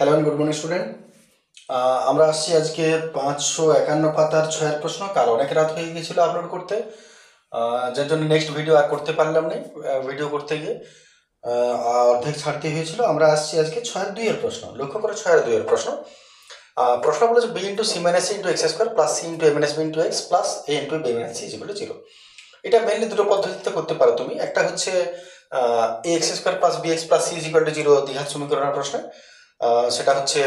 Hello good morning student. আমরা আসছি আজকে 551 পাতার 6 প্রশ্ন। কাল অনেক রাত হয়ে গিয়েছিল আপলোড করতে, যার জন্য নেক্সট ভিডিও আর করতে পারলাম না। ভিডিও করতে গিয়ে অর্ধেক ছাড়তে হয়েছিল। আমরা আসছি আজকে 6-2 প্রশ্ন। লক্ষ্য করে 6-2 প্রশ্ন। প্রশ্ন বলেছে b into c minus into x square plus c into a minus b into x plus a into b minus c equal to 0। এটা মেনলি দুটো পদ্ধতিতে করতে পারো তুমি। একটা হচ্ছে a x square plus b x plus c equal to 0 দ্বিঘাত সমীকরণের প্রশ্নে। সেটা হচ্ছে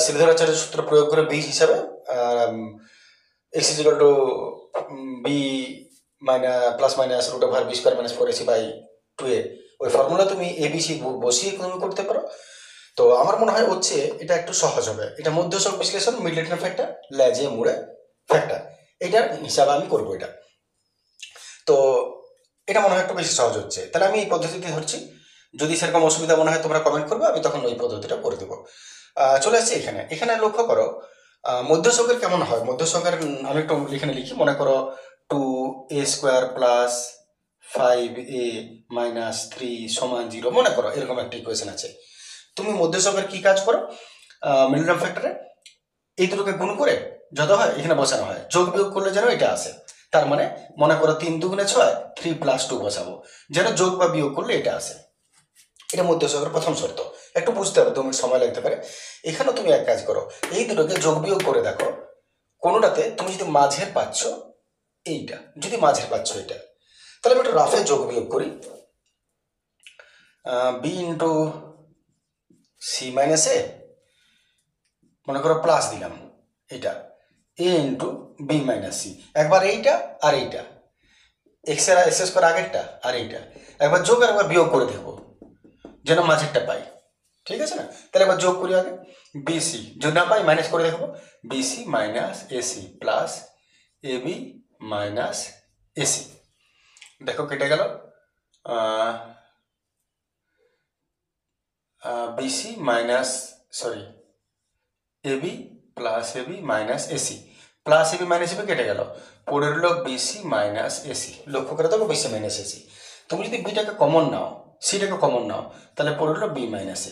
শ্রীধরাচার্যের সূত্র প্রয়োগ করে বীজ হিসাবে x equal to b plus minus root over b square minus 4ac by 2a, ওই ফর্মুলা তুমি এবিসি বসিয়ে তুমি করতে পারো। তো আমার মনে হয় হচ্ছে এটা একটু সহজ হবে। এটা মধ্যসক বিশ্লেষণ, মিডলেটন ফ্যাক্টর, ল্যাজে মুড়ে ফ্যাক্টর, এটার হিসাবে আমি করবো এটা। তো এটা মনে হয় একটু বেশি সহজ হচ্ছে, তাহলে আমি এই পদ্ধতিতে ধরছি। যদি সেরকম অসুবিধা মনে হয় তোমরা কমেন্ট করবে, আমি তখন ওই পদ্ধতিটা করে দেবো। চলে আসছি এখানে। এখানে লক্ষ্য করো মধ্যসকের কেমন হয়। মধ্যসকের আমি একটু এখানে লিখি। মনে করো 2a square plus 5a minus 3 সমান 0, মনে করো এরকম একটা ইকুয়েশন আছে। তুমি মধ্যসকের কি কাজ করো, মিডল ফ্যাক্টরে এই দুটোকে গুণ করে যত হয় এখানে বসানো হয়, যোগ বিয়োগ করলে যেন এটা আসে। তার মানে মনে করো 3 দুগুণে 6, 3 + 2 বসাবো, যেন যোগ বা বিয়োগ করলে এটা আসে। এটা মধ্যসকের প্রথম শর্ত। একটু বুঝতে হবে, 2 মিনিট সময় লাগতে পারে। এখানেও তুমি এক কাজ করো, এই দুটোকে যোগ বিয়োগ করে দেখো। কোনোটাতে তুমি যদি মাঝের পাচ্ছ এইটা, যদি মাঝের পাচ্ছ এটা, তাহলে আমি একটু রাফে যোগ বিয়োগ করি। বি ইন্টু সি মাইনাস এ, মনে করো প্লাস দিলাম এটা, এ ইন্টু বি মাইনাস সি। একবার এইটা আর এইটা, এক্স স্কোয়ার আগেরটা আর এইটা একবার যোগ আর একবার বিয়োগ করে দেখবো, যেন মাঝেরটা পাই। ঠিক আছে না? তাহলে একবার যোগ করি আগে। বিসি যদি না পাই মাইনাস করে দেখবো, bc minus ac plus ab minus ac. দেখো কেটে গেল। Bc minus ab plus ab minus ac plus ab minus ab কেটে গেল, পড়ে রইল বিসি মাইনাস এসি। লক্ষ্য করে দেখো বিসি মাইনাস এসি। তুমি যদি বিটাকে কমন নাও, সিটাকে কমন নাও, তাহলে পড়ে রইল বি মাইনাস এ।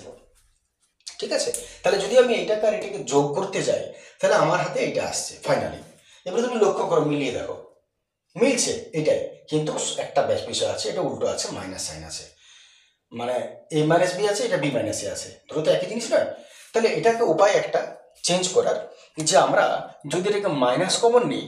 ঠিক আছে? তাহলে যদি আমি এইটাকে আর এটাকে যোগ করতে যাই, তাহলে আমার হাতে এইটা আসছে ফাইনালি। এবারে তুমি লক্ষ্য করো, মিলিয়ে দেখো, মিলছে এটাই, কিন্তু একটা বিষয় আছে, এটা উল্টো আছে, মাইনাস সাইন আছে। মানে এ মাইনাস বি আছে, এটা বি মাইনাস এ আছে, দুটো তো একই জিনিস নয়। তাহলে এটাকে উপায় একটা চেঞ্জ করার, যে আমরা যদি এটাকে মাইনাস কমন নিই,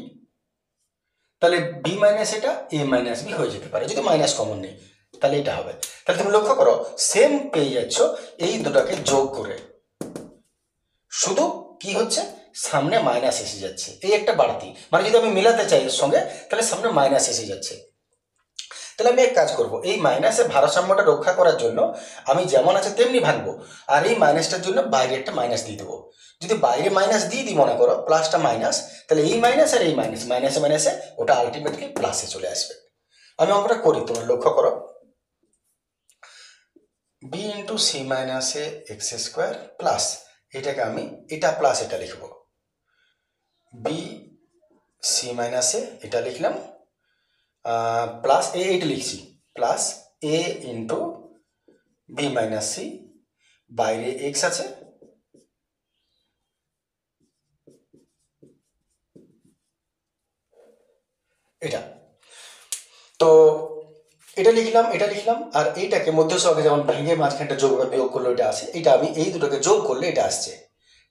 তাহলে বি মাইনাস এটা এ মাইনাস বি হয়ে যেতে পারে। যদি মাইনাস কমন নিই তাহলে এটা হবে। তাহলে তুমি লক্ষ্য করো, সেম পেয়ে যাচ্ছ এই দুটাকে যোগ করে। শুধু কি হচ্ছে, সামনে মাইনাস এসে যাচ্ছে, এই একটা বাড়তি। মানে যদি আমি মেলাতে চাই এর সঙ্গে, তাহলে সামনে মাইনাস এসে যাচ্ছে। তাহলে আমি এক কাজ করব, এই মাইনাসের ভারসাম্যটা রক্ষা করার জন্য আমি যেমন আছে তেমনি ভাঙবো, আর এই মাইনাসটার জন্য বাইরে একটা মাইনাস দিয়ে দেবো। যদি বাইরে মাইনাস দিয়ে দিই, মনে করো প্লাসটা মাইনাস, তাহলে এই মাইনাস আর এই মাইনাস, মাইনাসে মাইনাসে ওটা আলটিমেটলি প্লাসে চলে আসবে। আমি অঙ্কটা করি, তোমরা লক্ষ্য করো। বি ইন্টু সি মাইনাস এ এক্স স্কোয়ার প্লাস, এটাকে আমি এটা প্লাস এটা লিখবো, বি সি মাইনাস এ এটা লিখলাম, প্লাস এইটা লিখছি, plus a into b minus C, বাইরে এক্স আছে, এটা। তো এটা লিখলাম, এটা লিখলাম, আর এইটাকে মধ্যসহকে যেমন ভেঙে মাঝখানটা যোগ বা বিয়োগ করলে এটা আসে, এটা আমি এই দুটোকে যোগ করলে এটা আসছে।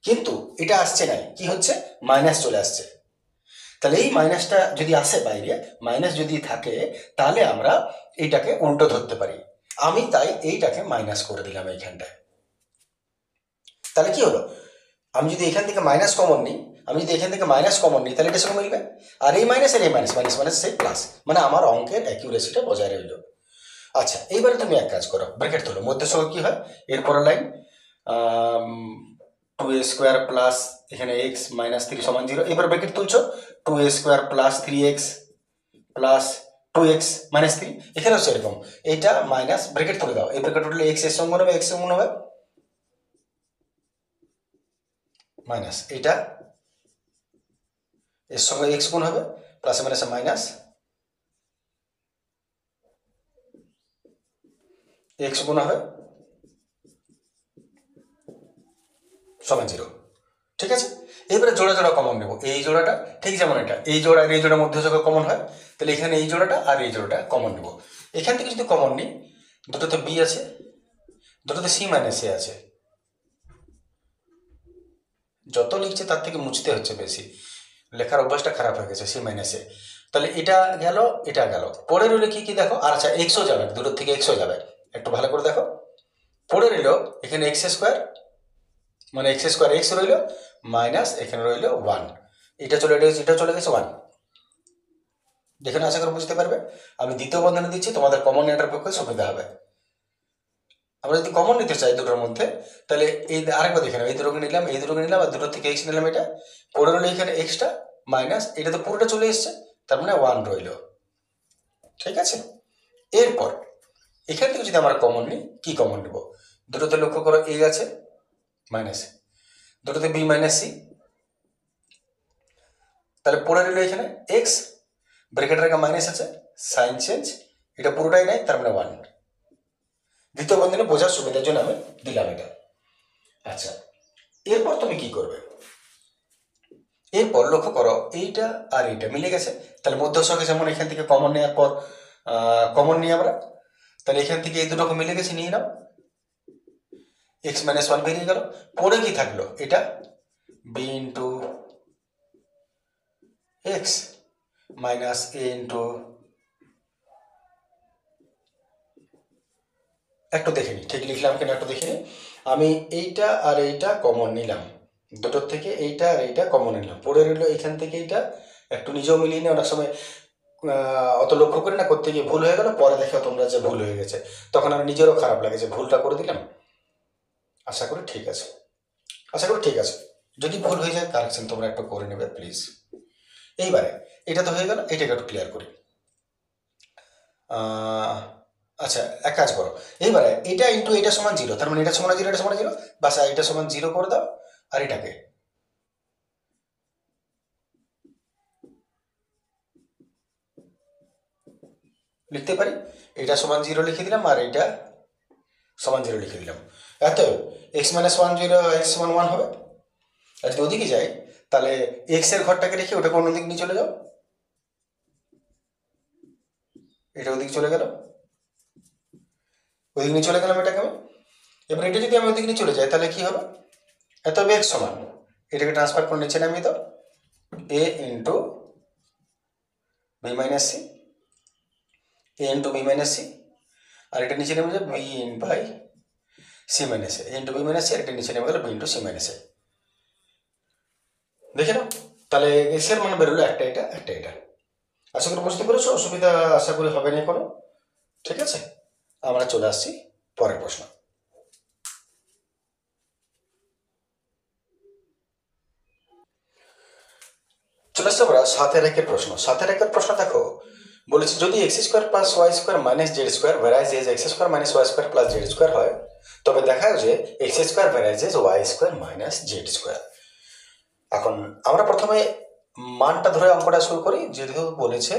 কিন্তু এটা আসছে নাই, কি হচ্ছে, মাইনাস চলে আসছে। তাহলে এই মাইনাসটা যদি আসে বাইরে, মাইনাস যদি থাকে, তাহলে আমরা এইটাকে উল্টো ধরতে পারি। আমি তাই এইটাকে মাইনাস করে দিলাম এইখানটায়। তাহলে কি হলো, আমি যদি এখান থেকে মাইনাস কমন নিই, তাহলে এটার সঙ্গে মিলবে। আর এই মাইনাস আর এই মাইনাস, মাইনাস মাইনাস সেই প্লাস, মানে আমার অঙ্কের অ্যাকিউরেসিটা বজায় রইল। আচ্ছা, এইবারে তুমি এক কাজ করো, ব্র্যাকেট তোলো। মধ্যের সঙ্গে কি হয়, এরপরের লাইন 2a স্কোয়ার প্লাস এখানে এক্স মাইনাস 3 সমান 0। এবার ব্র্যাকেট তুলছো, 2a square plus 3x plus 2x minus 3, এখানেও সেরকম, এইটা মাইনাস, ব্র্যাকেট তুলে দাও। এই ব্র্যাকেট উঠলে এক্স এর সঙ্গে হবে, এক্স সঙ্গে হবে মাইনাস, এইটা এর সঙ্গে এক্স গুণ হবে, প্লাসে মাইনাসে মাইনাস, এক্স গুণ হবে সমান 0। ঠিক আছে, এবারে জোড়া জোড়া কমন নেব। এই জোড়াটা ঠিক যেমন এটা, এই জোড়া আর এই জোড়ার মধ্যে যখন কমন হয়, তাহলে এখানে এই জোড়াটা আর এই জোড়াটা কমন নেব। এখান থেকে যদি কমন নিই, দুটোতে বি আছে, দুটোতে সি মাইনাস এ আছে। যত লিখছে তার থেকে মুছতে হচ্ছে বেশি, লেখার অভ্যাসটা খারাপ হয়ে গেছে। সি মাইনাস এ, তাহলে এটা গেল, এটা গেল। পড়ে রইল কি কি দেখো, আর আচ্ছা এক্সও যাবে, দুটোর থেকে এক্সও যাবে, একটু ভালো করে দেখো। পড়ে রইল এখানে এক্স স্কোয়ার, মানে এক্স স্কোয়ার এক্স রইল, মাইনাস এখানে রইল 1, এটা চলে গেছে, এটা চলে গেছে 1। দেখে আশা করে বুঝতে পারবে। আমি দ্বিতীয় বন্ধনে দিচ্ছি, তোমাদের কমন নেওয়ার পক্ষে সুবিধা হবে। আমরা যদি কমন নিতে চাই দুটোর মধ্যে, তাহলে এই আরেকবার দেখে নাও, এই দুটোকে নিলাম, এই দুটোকে নিলাম, আর দুটোর থেকে এক্স নিলাম, এটা পড়ে রইল এখানে এক্সটা, মাইনাস এটা তো পুরোটা চলে এসছে, তার মানে 1 রইল। ঠিক আছে, এরপর এখান থেকে যদি আমরা কমন নিই, কি কমন নেব? দুটোতে লক্ষ্য করো এ আছে মাইনাস, দুটোতে বি মাইনাস সি, তাহলে পড়ে রইল এখানে এক্স, ব্র্যাকেটের আগে মাইনাস আছে, সাইন চেঞ্জ, এটা পুরোটাই নাই, তার মানে 1। দ্বিতীয় বন্ধনে বোঝার সুবিধার জন্য আমি দিলাম এটা। আচ্ছা, এরপর তুমি কি করবে? এরপর লক্ষ্য করো এইটা আর এইটা মিলে গেছে, তাহলে মধ্যস্থকে যেমন এখান থেকে কমন নেওয়ার পর কমন নিই আমরা, তাহলে এখান থেকে এই দুটোকে মিলে গেছে, নিয়ে নাও, এক্স মাইনাস 1 বেরিয়ে গেল। পরে কি থাকলো? এটা B into x minus a into, একটু দেখে নিই ঠিক লিখলাম কিনা, একটু দেখে নিই। আমি এইটা আর এইটা কমন নিলাম, দুটোর থেকে এইটা আর এইটা কমন নিলাম, পড়ে রইল এখান থেকে এইটা, একটু নিজেও মিলিয়ে নিই। অনেক সময় অত লক্ষ্য করি না, করতে গিয়ে ভুল হয়ে গেল, পরে দেখো তোমরা যে ভুল হয়ে গেছে, তখন আমার নিজেরও খারাপ লাগে যে ভুলটা করে দিলাম। আশা করি ঠিক আছে, আশা করি ঠিক আছে। যদি ভুল হয়ে যায় কারেকশন তোমরা একটু করে নেবে প্লিজ। এইবারে এটা তো হয়ে গেল, এটাকে একটু ক্লিয়ার করি। আচ্ছা এক কাজ করো, এইবারে এটা ইন্টু এটা সমান 0, তার মানে এটা সমান 0, এটা সমান 0, বাস এটা সমান 0 করে দাও। আর এটাকে লিখতে পারি, এটা সমান 0 লিখে দিলাম, আর এটা সমান 0 লিখে দিলাম। এত এক্স মাইনাস 1 0, এক্স সমান 1 হবে। আর যদি ওদিকে যাই, তাহলে এক্স এর ঘরটাকে রেখে ওটাকে অন্যদিকে নিয়ে চলে যাও, এটা ওদিকে চলে গেল, ওদিকে নিয়ে চলে গেলাম এটাকে আমি। এবার এটা যদি আমি ওদিকে নিয়ে চলে যাই, তাহলে কি হবে? এত হবে এক্স সমান, এটাকে ট্রান্সফার করে নিচে নামিয়ে দাও, a into b minus c, a into b minus c, আর এটা নিচে নেমে যাবে b in by c minus a into b minus c, আর এটা নিচে নেমে গেল b into c minus a. দেখে নাও, তাহলে এক্স এর মান বেরোলো একটা এটা, একটা এটা। আশা করি বুঝতে পেরেছো, অসুবিধা আশা করি হবে না কোনো। ঠিক আছে, আমরা চলে আসছি পরের প্রশ্ন। চলে আসছে আমরা 7-এর প্রশ্ন। 7-এর প্রশ্ন দেখো, বলেছে যদি x square plus y square minus z square varies as x square minus y square plus z square হয়, তবে দেখায় যে x square varies as y square minus z square. এখন আমরা প্রথমে মানটা ধরে অঙ্কটা শুরু করি। যেহেতু বলেছে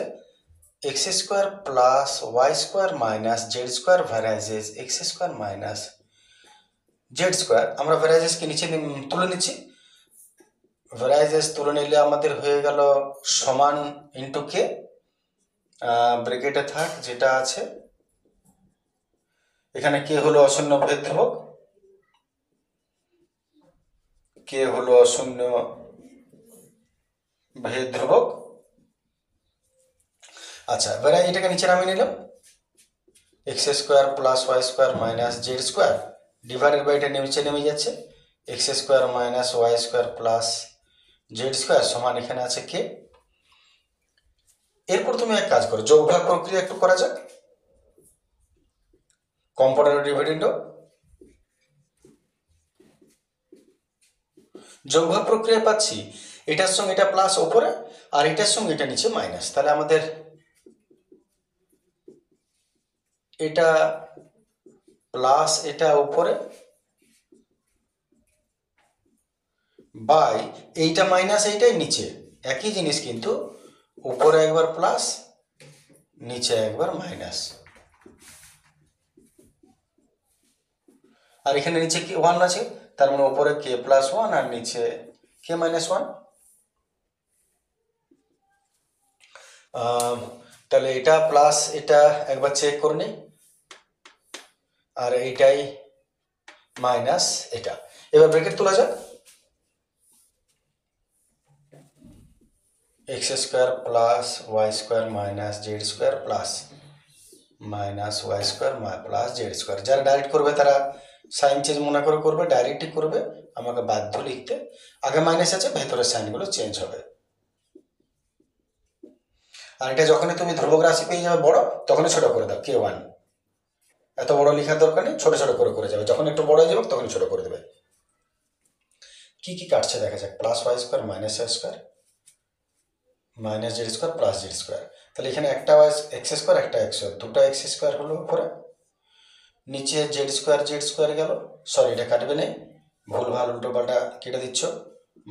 x square plus y square minus z square varies as x square minus z square, আমরা ভ্যারাইজেসকে নিচে তুলে নিচ্ছি। ভ্যারাইজেস তুলে নিলে আমাদের হয়ে গেল সমান ইন্টু কে, ব্রেকেটে থাক যেটা আছে, এখানে কে হলো অশূন্য ভেদ ধ্রুবক, কে হলো অশূন্য ভেদ ধ্রুবক। আচ্ছা এবারে এটাকে নিচে নামিয়ে নিলাম, x square plus y square minus z square divided by এটা নিচে নেমে যাচ্ছে, x square minus y square plus z square সমান এখানে আছে কে। এরপর তুমি এক কাজ করো, যোগভাগ প্রক্রিয়া একটু করা যাক। কম্পাউন্ড ডিভিডেন্ড, যোগভাগ প্রক্রিয়া পাচ্ছি এটার সঙ্গে এটা প্লাস ওপরে, আর এটার সঙ্গে এটা নিচে মাইনাস, তাহলে আমাদের এটা প্লাস এটা উপরে বাই এইটা মাইনাস এইটাই নিচে, একই জিনিস কিন্তু উপরে একবার প্লাস নিচে একবার মাইনাস। আর এখানে নিচে কে 1 আছে, তার মানে উপরে কে প্লাস 1 আর নিচে কে মাইনাস 1। তাহলে এটা প্লাস এটা একবার চেক করে নিই, আর এইটাই মাইনাস এটা। এবার ব্র্যাকেট তোলা যাক, x square plus y square minus z square plus minus y square plus z square. যারা ডাইরেক্ট করবে তারা সাইন চেঞ্জ মনে করে করবে, ডাইরেক্টই করবে, আমাকে বাধ্য লিখতে। আগে মাইনাস আছে, ভেতরের সাইনগুলো চেঞ্জ হবে। আর এটা যখনই তুমি ধ্রুবক রাশি পেয়ে যাবে বড়, তখনই ছোট করে দাও কে 1। এত বড় লেখার দরকার নেই, ছোট ছোট করে যাবে, যখন একটু বড় হয়ে যাবে তখন ছোট করে দেবে। কি কি কাটছে দেখা যাক, plus y square minus y square minus z square plus z square. তাহলে এখানে একটা ওয়াই এক্স স্কোয়ার একটা এক্স স্কোয়ার, দুটো এক্স স্কোয়ার হলো উপরে, নিচে জেড স্কোয়ার গেল, সরি এটা কাটবে নেই, ভুল ভাল উল্টো পাল্টা কেটে দিচ্ছ,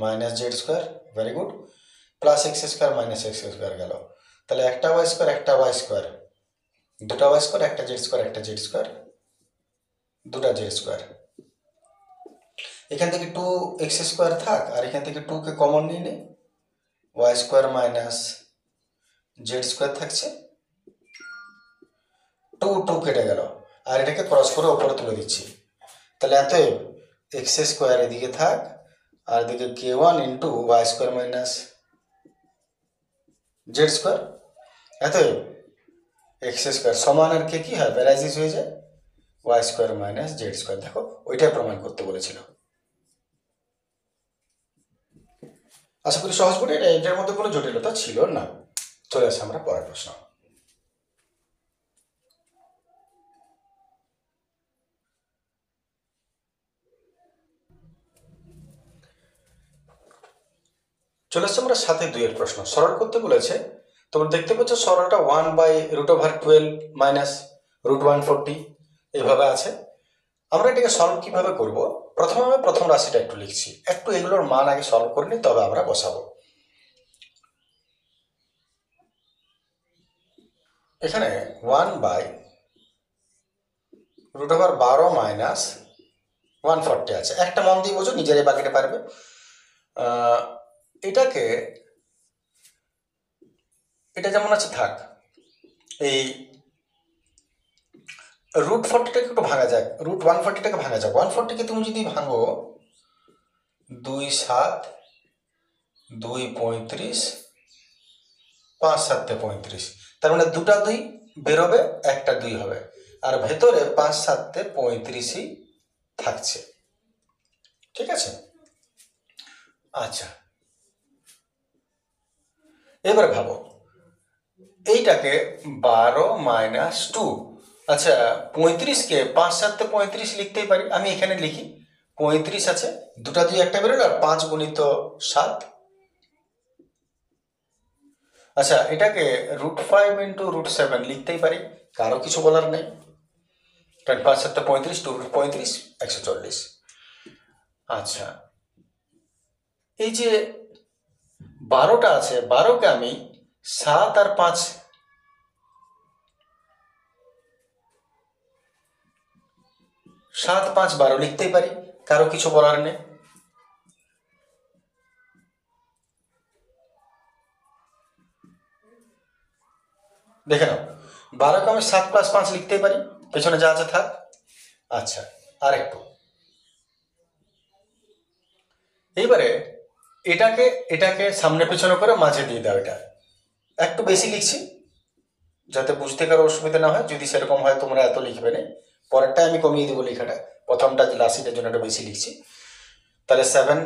minus z square, very good, plus x square minus x square গেল। তাহলে একটা ওয়াই স্কোয়ার একটা ওয়াই স্কোয়ার, দুটা ওয়াই স্কোয়ার একটা জেড স্কোয়ার, দুটা জেড স্কোয়ার। এখান থেকে 2x স্কোয়ার থাক, আর এখান থেকে 2 কে কমন নিয়ে নে, y square minus z square থাকছে, 2 কেটে গেল, আর এটাকে ক্রস করে ওপরে তুলে দিচ্ছি। তাহলে এতএব এক্স স্কোয়ার এদিকে থাক, আর এদিকে k1 into y square minus z square, এতএব এক্স স্কোয়ার সমান আর কে কি হয়, ভ্যারাইজিস হয়ে যায়, y square minus z square. দেখো ওইটাই প্রমাণ করতে বলেছিল। আশা করি সহজ করে, এটার মধ্যে কোনো জটিলতা ছিল না। চলে আসে আমরা পরের প্রশ্ন। চলে আসছে আমরা 7-2 প্রশ্ন। সরল করতে বলেছে, তোমরা দেখতে পাচ্ছ সরলটা 1/√12 মাইনাস √140 এইভাবে আছে। আমরা এটাকে সলভ কিভাবে করব, প্রথমে আমি প্রথম রাশিটা একটু লিখছি, একটু এগুলোর মান আগে সলভ করে নিই, তবে আমরা বসাবো। এখানে 1/√12 মাইনাস 140 আছে, একটা মন দিয়ে বোঝো, নিজেরাই বাকিটা পারবে। এটা যেমন আছে থাক, এই √40টাকে একটু ভাঙা যাক, √140টাকে ভাঙা যাক। 140কে তুমি যদি ভাঙো 2 7 2 35 5 7 35, তার মানে দুটা 2 বেরোবে, একটা 2 হবে, আর ভেতরে 5 7 35ই থাকছে। ঠিক আছে, আচ্ছা এবার ভাবো এইটাকে 12 মাইনাস 2, আচ্ছা 35কে 5 7 35 লিখতেই পারি, আমি এখানে লিখি 35 আছে, দুটা 2 একটা বেরোলো, আর 5 গুণিত 7। আচ্ছা এটাকে √5 ইন্টু √7 লিখতেই পারি, কারো কিছু বলার নেই, কারণ 5 7 35, 2 35 140। আচ্ছা এই যে 12টা আছে, 12কে আমি 7 আর 5 7 5 12 লিখতেই পারি, কারো কিছু বলার নেই। দেখে নাও, 12কে আমি 7 + 5 লিখতেই পারি, পেছনে যা আছে থাক। আচ্ছা আর একটু, এইবারে এটাকে সামনে পেছনে করে মাঝে দিয়ে দাও, এটা একটু বেশি লিখছি যাতে বুঝতে কারো অসুবিধা না হয়, যদি সেরকম হয় তোমরা এত লিখবে না, পরেরটা আমি কমিয়ে দেবো লেখাটা, প্রথমটা রাশিটার জন্য একটা বেশি লিখছি। তাহলে 7,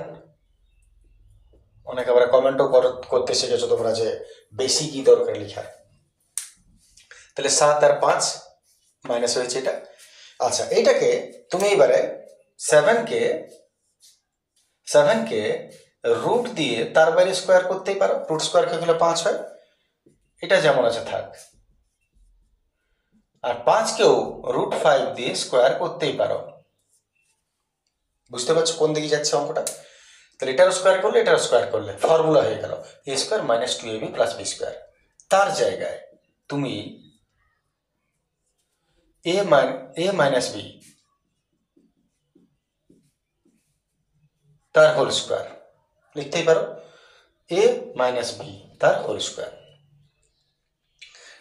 অনেকে আবার কমেন্টও করতে শিখেছো তোমরা যে বেশি কি দরকার লেখার। তাহলে 7 আর 5 মাইনাস হয়েছে এটা। আচ্ছা এইটাকে তুমি এবারে 7কে রুট দিয়ে তার বাইরে স্কোয়ার করতেই পারো, রুট স্কোয়ার কে হলে 5 হয়, এটা যেমন আছে থাক। আর 5কেও √5 দিয়ে স্কোয়ার করতেই পারো। বুঝতে পারছো কোন দিকে যাচ্ছে অঙ্কটা? তাহলে এটারও স্কোয়ার করলে ফর্মুলা হয়ে গেল a² - 2ab + b²। তার জায়গায় তুমি a - b তার হোল স্কোয়ার লিখতেই পারো, এ মাইনাস বি তার হোল স্কোয়ার।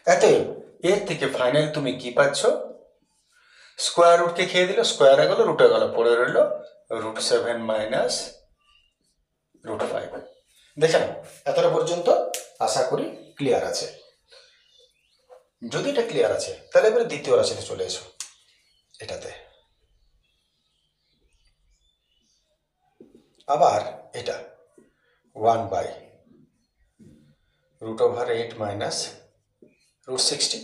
অতএব এর থেকে ফাইনাল তুমি কি পাচ্ছ, স্কোয়ার রুটকে খেয়ে দিল, স্কোয়ারে গেল, রুটে গেল, পড়ে রইল √7 মাইনাস √5। দেখে নাও, এতটা পর্যন্ত আশা করি ক্লিয়ার আছে। যদি এটা ক্লিয়ার আছে তাহলে এবারে দ্বিতীয় রাশিতে চলে এসো। এটাতে আবার এটা 1/√8 মাইনাস √60।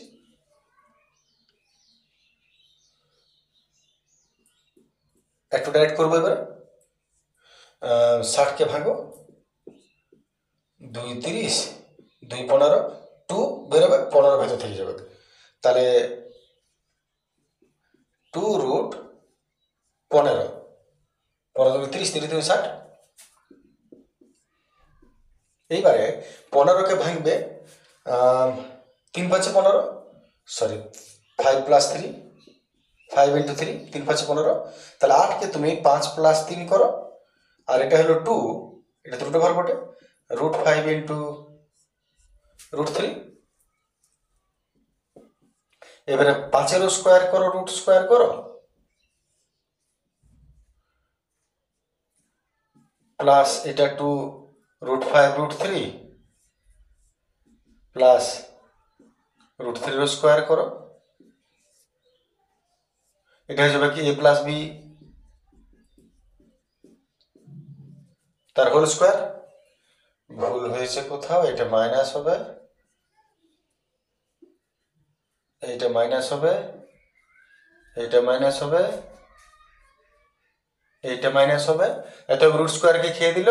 একটু ডাইরেক্ট করবো এবারে, 60কে ভাঙো, 2 30, 2 15, 2 বেরোবে, 15 ভেতর থেকে যাবে, তাহলে 2√15, 15 30, 30 60। এইবারে 15কে ভাঙবে, 3 5 15, সরি 5 + 3, 5 × 3, 3 5 15, তাহলে 8কে তুমি 5 + 3 করো, আর এটা হলো 2, এটা তো রুটে ভার বটে, √5 × √3। এবারে 5-এরও স্কোয়ার করো, রুট স্কোয়ার করো, প্লাস এটা 2√5 √3 প্লাস √3-এরও স্কোয়ার করো, এটা হয়ে যাবে কি a + b তার হোল স্কোয়ার। ভুল হয়েছে কোথাও, এটা মাইনাস হবে, এইটা মাইনাস হবে, এইটা মাইনাস হবে, এইটা মাইনাস হবে, এত রুট স্কোয়ারকে খেয়ে দিল,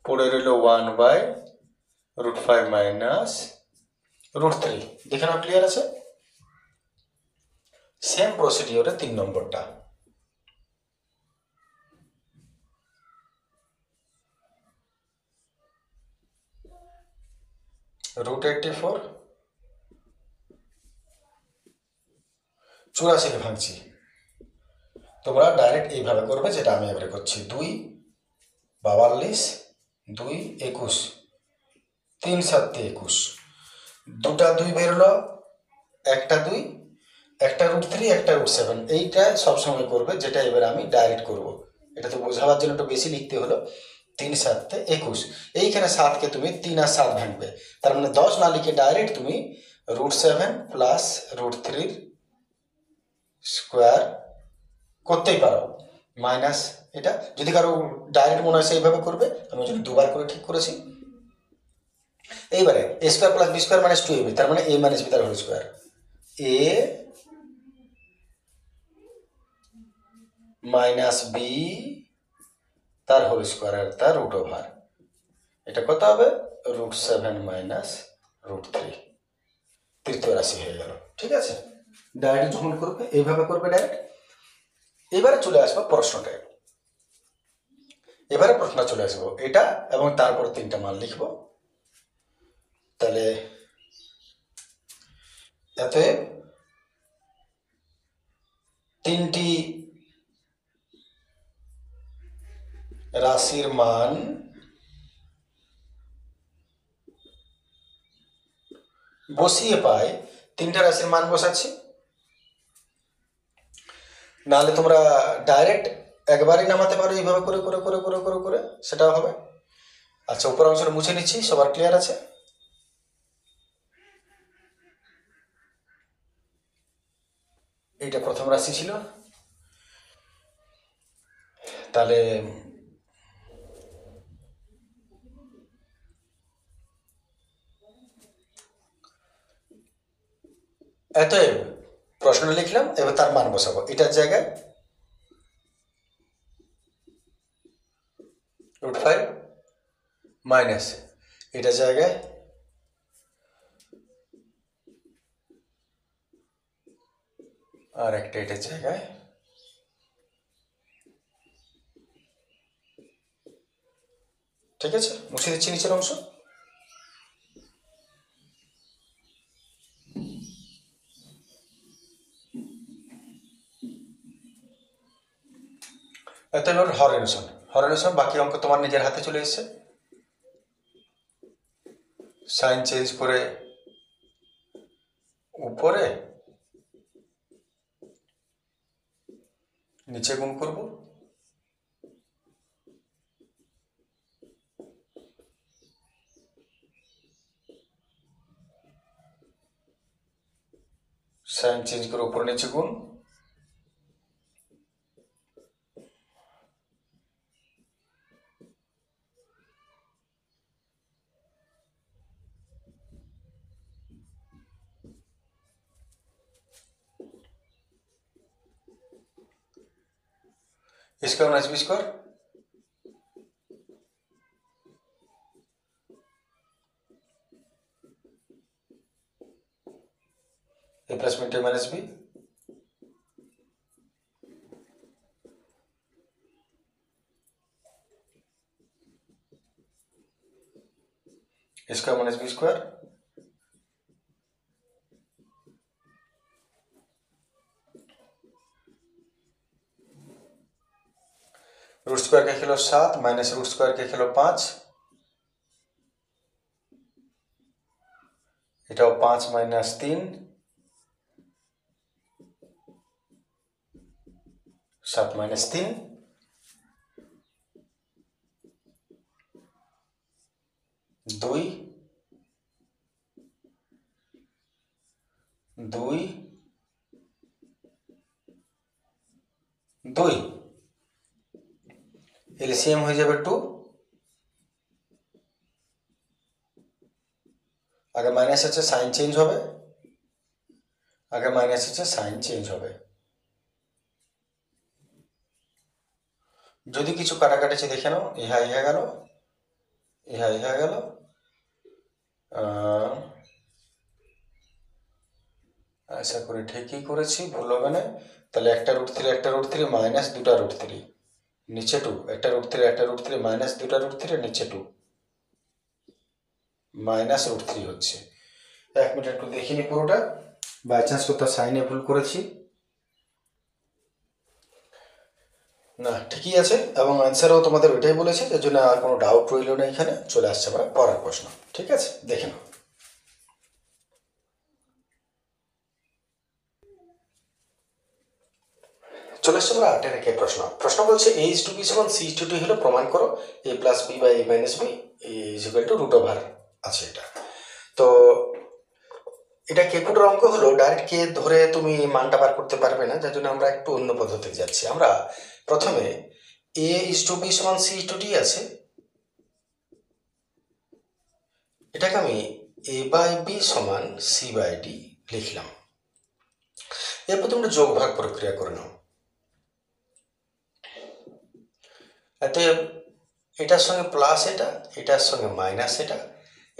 পড়ে রইল 1/√5 মাইনাস √3। দেখে নাও ক্লিয়ার আছে। সেম প্রসিডিওরে 3 নম্বরটা, √84 84কে ভাঙছি। তোমরা ডাইরেক্ট এইভাবে করবে যেটা আমি এবারে করছি, 2 42, 2 21, 3 7 21, দুটা 2 বেরোলো, একটা 2, একটা √3, একটা √7। এইটা সবসময় করবে যেটা এবারে আমি ডাইরেক্ট করব, এটা তো বোঝাবার জন্য একটু বেশি লিখতে হলো। 3 7 21, এইখানে 7কে তুমি 3 আর 7 ভাঙবে, তার মানে 10 না লিখে ডাইরেক্ট তুমি √7 প্লাস √3 স্কোয়ার করতেই পারো, মাইনাস এটা। যদি কারো ডাইরেক্ট মনে হয় সেইভাবে করবে, আমি ওই জন্য দুবার করে ঠিক করেছি। এইবারে a² + b² - 2ab, তার মানে a - b তার হোল স্কোয়ার, a - b তার হোল স্কোয়ার আর তার √ওভার, এটা কত হবে, √7 মাইনাস √3, তৃতীয় রাশি হয়ে গেল। ঠিক আছে, ডাইরেক্ট যখন করবে এইভাবে করবে ডাইরেক্ট। এবারে চলে আসবো প্রশ্নটায়, এবারে প্রশ্ন চলে আসবো এটা এবং তারপর 3টা মান লিখবো। তাহলে এতে 3টি রাশির মান বসিয়ে পাই, 3টা রাশির মান বসাচ্ছি, নাহলে তোমরা ডাইরেক্ট একবারই নামাতে পারো এইভাবে করে করে করে করে করে করে, সেটাও হবে। আচ্ছা, উপর অংশটা মুছে নিচ্ছি, সবার ক্লিয়ার আছে। এইটা প্রথম রাশি ছিল, তাহলে এতএব প্রশ্নটা লিখলাম, এবার তার মান বসাবো, এটার জায়গায় √5 মাইনাস এটার জায়গায় আর একটা এটার জায়গায়, ঠিক আছে, মুছে দিচ্ছি নিচের অংশ। এত এবার হর রিলেশন, হরণের সময় বাকি অঙ্ক তোমার নিজের হাতে চলে এসেছে। সাইন চেঞ্জ করে উপরে নিচে গুণ করব, সাইন চেঞ্জ করে উপরে নিচে গুণ, square minus b square, a plus में t minus b, square minus b square, root square के खेलो 7 माइनस रूट स्क्वायर के खेलो 5, এটাও 5 মাইনাস 3 7 মাইনাস 3 2 2 2 এলসিএম হয়ে যাবে 2, আগে মাইনাস আছে সাইন চেঞ্জ হবে, আগে মাইনাস আছে সাইন চেঞ্জ হবে। যদি কিছু কাটাকাটিছে দেখে নাও, ইহা ইহা গেল, ইহা ইহা গেল, আশা করি ঠিকই করেছি, ভুল হবে না। তাহলে একটা রুট 3 একটা রুট 3 মাইনাস দুটা রুট 3 নিচে 2, একটা রুট 3 একটা রুট 3 মাইনাস দুটা রুট 3 নিচে 2 মাইনাস রুট 3 হচ্ছে। 1 মিনিট একটু দেখিনি পুরোটা, বাই চান্স কোথাও সাইনে ভুল করেছি না, ঠিকই আছে এবং অ্যান্সারও তোমাদের ওইটাই বলেছে, যার জন্য আর কোনো ডাউট রইল না। এখানে চলে আসছে আমরা পরের প্রশ্ন, ঠিক আছে, দেখে নাও। চলে আসছে আমরা 8 এর প্রশ্ন। প্রশ্ন বলছে a is to b সমান c is to d হলো প্রমাণ করো a plus b by a minus b is equal to root over আছে এটা। তো এটা কেপুটার অঙ্ক হলো, ডাইরেক্ট কে ধরে তুমি মানটা বার করতে পারবে না, যার জন্য আমরা একটু অন্য পদ্ধতিতে যাচ্ছি। আমরা প্রথমে a is to b সমান c is to d আছে, এটাকে আমি a বাই b সমান c বাই d লিখলাম। এরপর তোমরা যোগ ভাগ প্রক্রিয়া করে নাও। এতে এটার সঙ্গে প্লাস এটা, এটার সঙ্গে মাইনাস এটা,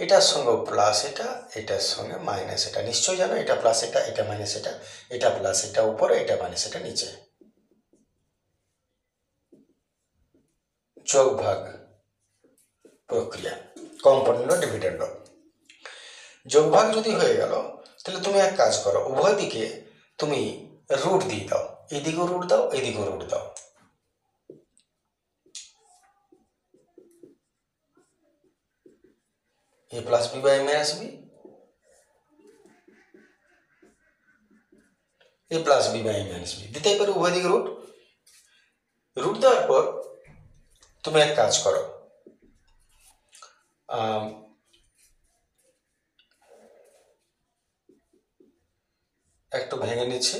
এটার সঙ্গে প্লাস এটা, এটার সঙ্গে মাইনাস এটা। নিশ্চয়ই জানো এটা প্লাস এটা, এটা মাইনাস এটা, এটা প্লাস এটা উপরে, এটা মাইনাস এটা নিচে। যোগ ভাগ প্রক্রিয়া, কম্পোনেন্ট ডিভিডেন্ড। যোগ ভাগ যদি হয়ে গেল, তাহলে তুমি এক কাজ করো, উভয় দিকে তুমি রুট দিয়ে দাও, এদিকেও রুট দাও, এদিকেও রুট দাও। a plus b by minus b, a plus b by minus b দিতেই পারে, উভয় দিকে রুট। রুট দেওয়ার পর তুমি এক কাজ করো, একটু ভেঙে নিচ্ছি।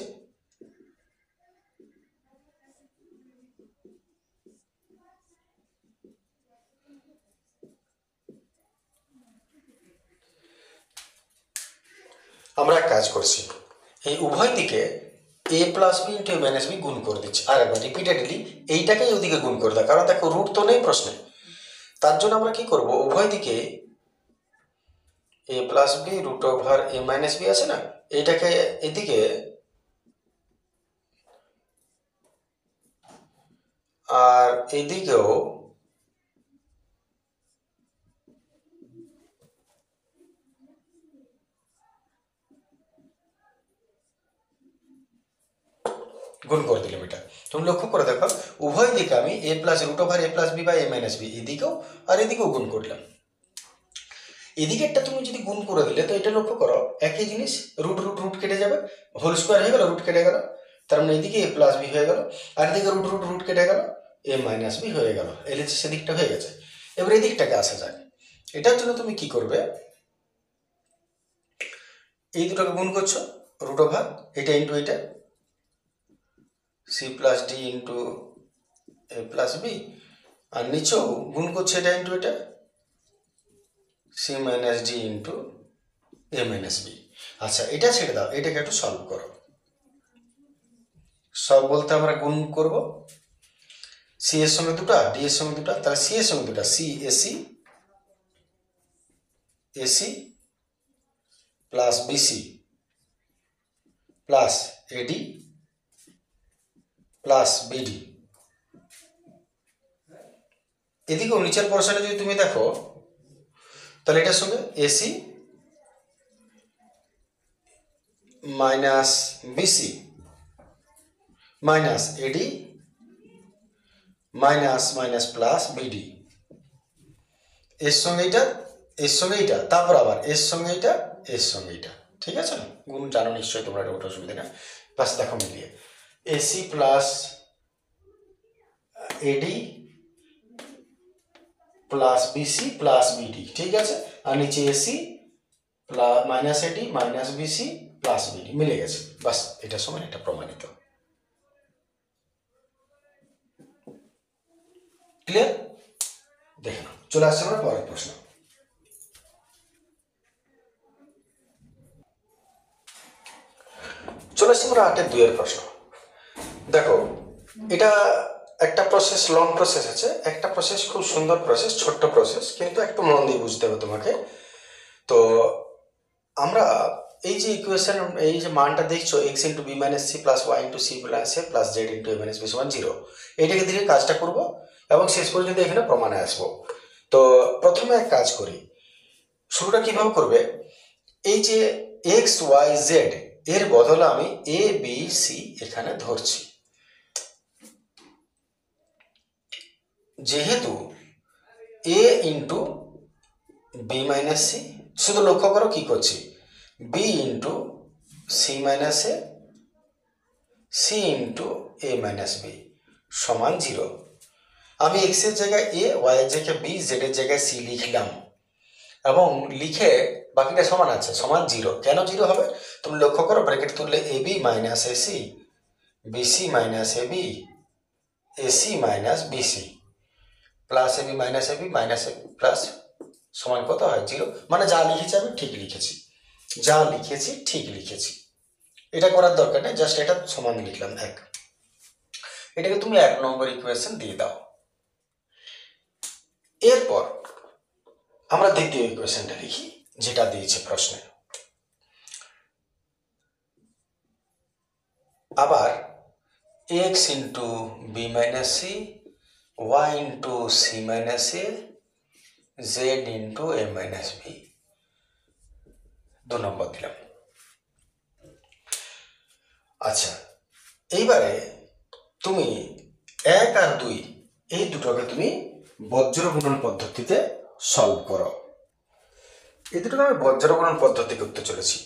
আমরা এক কাজ করছি, এই উভয় দিকে a plus b into minus b গুণ করে দিচ্ছি, আর একবার রিপিটেডলি এইটাকেই ওদিকে গুণ করে দাও, কারণ দেখো রুট তো নেই প্রশ্নে। তার জন্য আমরা কি করব, উভয় দিকে a plus b root over a minus b আছে না, এইটাকে এদিকে আর এদিকেও গুণ করে দিলাম। এটা তুমি লক্ষ্য করে দেখো, উভয় দিকে আমি a plus root over a plus b by a minus b এদিকেও আর এদিকেও গুণ করলাম। এদিকেরটা তুমি যদি গুণ করে দিলে তো এটা লক্ষ্য করো একই জিনিস, রুট রুট রুট কেটে যাবে, হোল স্কোয়ার হয়ে গেল, রুট কেটে গেল, তার মানে এদিকে এ প্লাস বি হয়ে গেল, আর এদিকে রুট রুট রুট কেটে গেল, এ মাইনাস বি হয়ে গেল। এলএচএস সেদিকটা হয়ে গেছে। এবার এদিকটাকে আসা যাক। এটার জন্য তুমি কি করবে, এই দুটোকে গুণ করছো, রুট ওভার এটা ইন্টু এটা, সি প্লাস ডি ইন্টু এ প্লাস বি, আর নিচেও গুণ করছে এটা ইন্টু এটা, C minus D into a minus B. আচ্ছা এটা ছেড়ে দাও, এটাকে একটু সলভ করো। সলভ বলতে আমরা গুণ করব, সি এর সঙ্গে দুটা, ডি এর সঙ্গে দুটা, তাহলে সি এর সঙ্গে দুটা, c ac ac plus bc plus ad plus bd. এদিকেও নিচের পোর্শনে যদি তুমি দেখো তাহলে এটার সঙ্গে ac minus bc minus ad minus minus plus bd, এর সঙ্গে এটা, এর সঙ্গে এটা, তারপর আবার এর সঙ্গে এটা, এর সঙ্গে এটা। ঠিক আছে না? গুণ জানো নিশ্চয়ই তোমরা, এটা ওটা অসুবিধা না। বাস দেখো মিলিয়ে ac plus ad plus bc plus bd. ঠিক আছে, আর নিচে ac plus minus ad minus bc plus bd মিলে গেছে। বাস এটার সমান এটা প্রমাণিত। ক্লিয়ার? দেখে নাও, চলে আসছে আমরা পরের প্রশ্ন। চলে আসছে আমরা 8-2 প্রশ্ন। দেখো এটা একটা প্রসেস, লং প্রসেস আছে, একটা প্রসেস খুব সুন্দর প্রসেস, ছোট্ট প্রসেস, কিন্তু একটু মন দিয়ে বুঝতে হবে তোমাকে। তো আমরা এই যে ইকুয়েশন, এই যে মানটা দেখছো x into b minus c plus y into c plus a plus z into a minus b সমান 0, এইটাকে দিয়ে কাজটা করব এবং শেষ পর্যন্ত এখানে প্রমাণে আসবো। তো প্রথমে এক কাজ করি, শুরুটা কিভাবে করবে, এই যে এক্স ওয়াই জেড এর বদলে আমি এ বি সি এখানে ধরছি। যেহেতু এ ইন্টু বি মাইনাস সি, শুধু লক্ষ্য করো কি করছি, B into c minus A, C into a minus b সমান 0। আমি এক্স এর জায়গায় এ, ওয়াই এর জায়গায় বি, জেড এর জায়গায় সি লিখলাম এবং লিখে বাকিটা সমান আছে, সমান 0। কেন 0 হবে তুমি লক্ষ্য করো, ব্র্যাকেট তুললে a b minus ac, bc minus a b, ac minus bc plus a b minus a b minus a plus সমান কত হয় 0। মানে যা লিখেছি আমি ঠিক লিখেছি, যা লিখেছি ঠিক লিখেছি। এটা করার দরকার নেই, জাস্ট এটা সমান লিখলাম 1। এটাকে তুমি 1 নম্বর ইকুয়েশন দিয়ে দাও। এরপর আমরা দ্বিতীয় ইকুয়েশনটা লিখি যেটা দিয়েছে প্রশ্নে। আবার x into b minus c, y into c minus a, z into a minus b 2 নম্বর দিলাম। আচ্ছা এইবারে তুমি 1 আর 2 এই দুটোকে তুমি বজ্র গুণন পদ্ধতিতে সলভ করো। এই দুটোকে আমি বজ্র গুণন পদ্ধতি করতে চলেছি।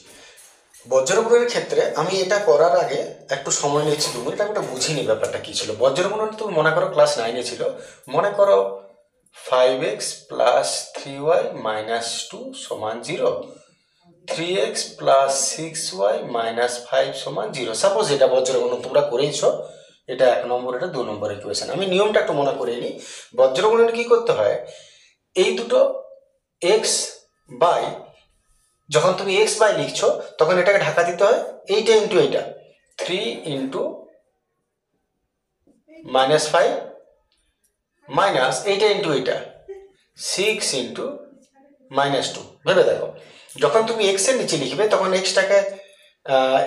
বজ্র গুণনের ক্ষেত্রে আমি এটা করার আগে একটু সময় নিয়েছি 2 মিনিট, আমি একটা বুঝিনি ব্যাপারটা কি ছিল। বজ্র গুণন তুমি মনে করো ক্লাস 9-এ ছিল, মনে করো 5x প্লাস 3y মাইনাস 2 সমান 0, 3x প্লাস 6y মাইনাস 5 সমান 0। সাপোজ এটা বজ্র গুণন তোমরা করেইছো, এটা 1 নম্বর, এটা 2 নম্বর ইকুয়েশন। আমি নিয়মটা একটু মনে করে নিই। বজ্র গুণনে কি করতে হয়, এই দুটো x বাই, যখন তুমি x বাই লিখছো তখন এটাকে ঢাকা দিতে হয় এইটা ইন্টু এইটা, 3 ইন্টু মাইনাস 5 মাইনাস এইটা ইন্টু এইটা, 6 ইন্টু মাইনাস 2। ভেবে দেখো, যখন তুমি x এর নিচে লিখবে তখন xটাকে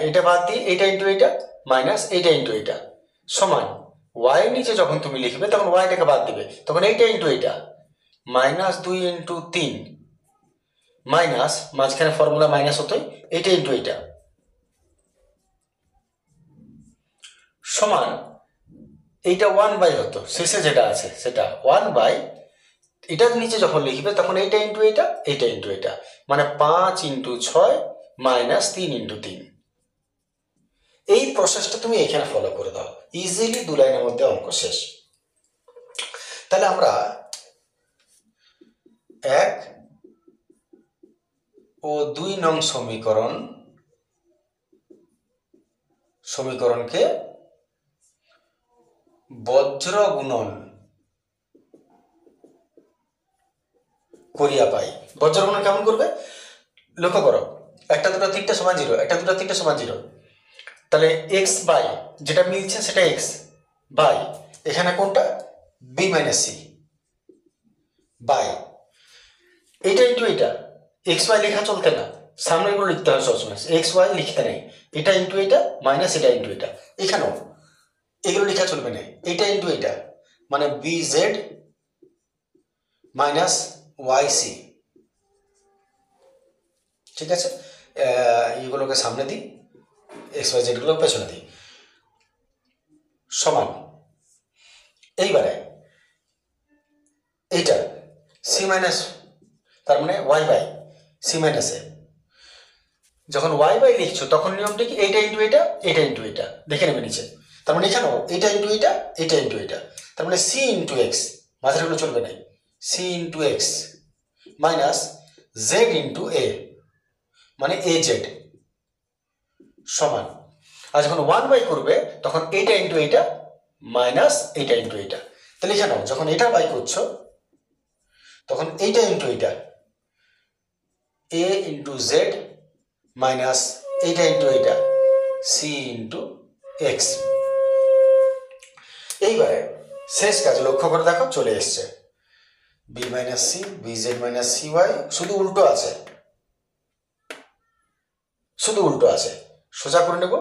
এটা বাদ দিয়ে এইটা ইন্টু এইটা মাইনাস এইটা ইন্টু এইটা সমান, y এর নিচে যখন তুমি লিখবে তখন yটাকে বাদ দিবে, তখন এইটা ইন্টু এইটা মাইনাস 2 ইন্টু 3 মাইনাস, মাঝখানে ফর্মুলা মাইনাস হতোই, এইটা ইন্টু এইটা সমান এইটা 1/, হতো শেষে যেটা আছে সেটা 1/, এটার নিচে যখন লিখবে তখন এইটা ইন্টু এটা, এইটা ইন্টু এটা, মানে 5 × 6 - 3 × 3। এই প্রসেসটা তুমি এখানে ফলো করে দাও, ইজিলি 2 লাইনের মধ্যে অঙ্ক শেষ। তাহলে আমরা 1 ও 2 নং সমীকরণকে বজ্র গুণন করিয়া পাই। বজ্র গুণন কেমন করবে লক্ষ্য করো, 1 2 3 সমান 0, 1 2 3 সমান 0, তাহলে x বাই যেটা মিলছে সেটা x বাই এখানে কোনটা b - c বাই এইটা ইন্টু এইটা, x y লেখা চলতে না, সামনে এগুলো লিখতে হয় সবসময়, x y লিখতে নেই, এটা ইন্টু এটা মাইনাস এটা ইন্টু এটা, এখানেও এগুলো লেখা চলবে না, এটা ইন্টু এটা মানে bz মাইনাস yc। ঠিক আছে, এগুলোকে সামনে দিই, এক্স ওয়াই জেড গুলো পেছনে দিই, সমান। এইবারে এইটা সি মাইনাস, তার মানে ওয়াই বাই সি মাইনাস এ, যখন ওয়াই বাই লিখছো তখন নিয়মটা কি এইটা ইন্টু এটা, এটা ইন্টু এটা, দেখে নেবে নিচে, তার মানে এখানেও এটা ইন্টু এটা, এটা ইন্টু এটা, তার মানে সি ইন্টু এক্স, মাঝেরগুলো চলবে নাই, c into x minus z into a মানে এ জেড সমান। আর যখন 1/, করবে তখন এইটা ইন্টু এইটা মাইনাস এইটা ইন্টু এইটা, তাহলে এখানেও যখন এটা বাই করছো তখন এইটা ইন্টু এইটা এ ইন্টু জেড মাইনাস এইটা ইন্টু এইটা সি ইন্টু এক্স। এইবারে শেষ কাজ লক্ষ্য করে দেখো চলে এসছে b - c bz - cy, শুধু উল্টো আছে, শুধু উল্টো আছে, সোজা করে নেব।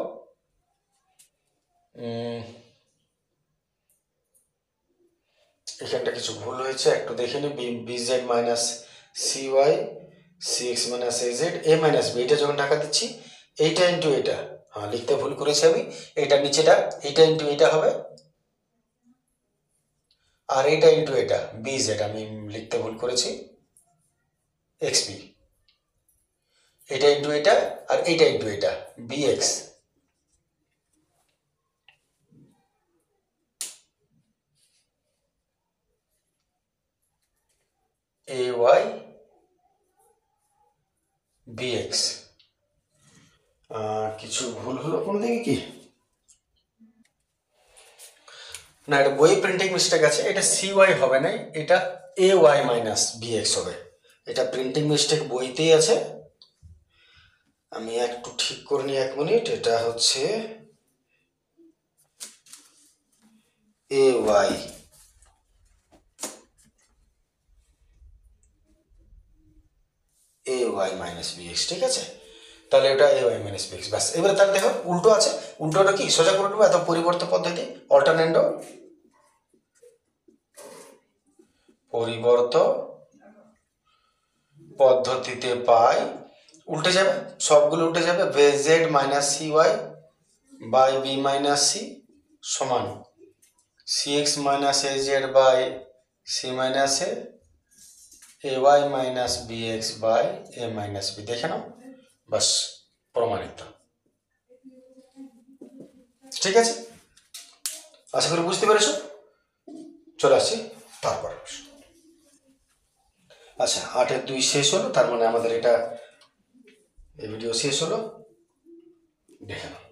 এখানটা কিছু ভুল হয়েছে, একটু দেখে নি, bz - cy cx - az a - b, এটা যখন টাকা দিচ্ছি এইটা ইন্টু এটা, হ্যাঁ লিখতে ভুল করেছি আমি, এইটা নিচেটা এইটা ইন্টু এইটা হবে, আর এইটা ইন্টু এটা bz আমি লিখতে ভুল করেছি xb, এটা ইন্টু এটা আর এইটা ইন্টু এটা bx ay bx। কিছু ভুল হলো কোনো দিকে কি না, এটা বই প্রিন্টিং মিস্টেক আছে, এটা CY হবে না, এটা AY - BX হবে, এটা প্রিন্টিং মিস্টেক বইতেই আছে, আমি একটু ঠিক করে নিই 1 মিনিট। এটা হচ্ছে AY - BX, ঠিক আছে, তাহলে এটা AY - BX ব্যাস। এবারে তাহলে দেখো উল্টো আছে, উল্টোটা কি সোজা করে নেবো, এত পরিবর্তন পদ্ধতি অল্টারনেন্ডো পরিবর্ত পদ্ধতিতে পাই, উল্টে যাবে সবগুলো উল্টে যাবে, bz - cy by b - c সমান cx - az by c - a ay - bx by a - b, দেখে নাও বাস প্রমাণিত। ঠিক আছে, আশা করি বুঝতে পেরেছো। চলে আসছি তারপর। আচ্ছা 8-এর 2 শেষ হলো, তার মানে আমাদের এটা এই ভিডিও শেষ হলো, দেখে নাও।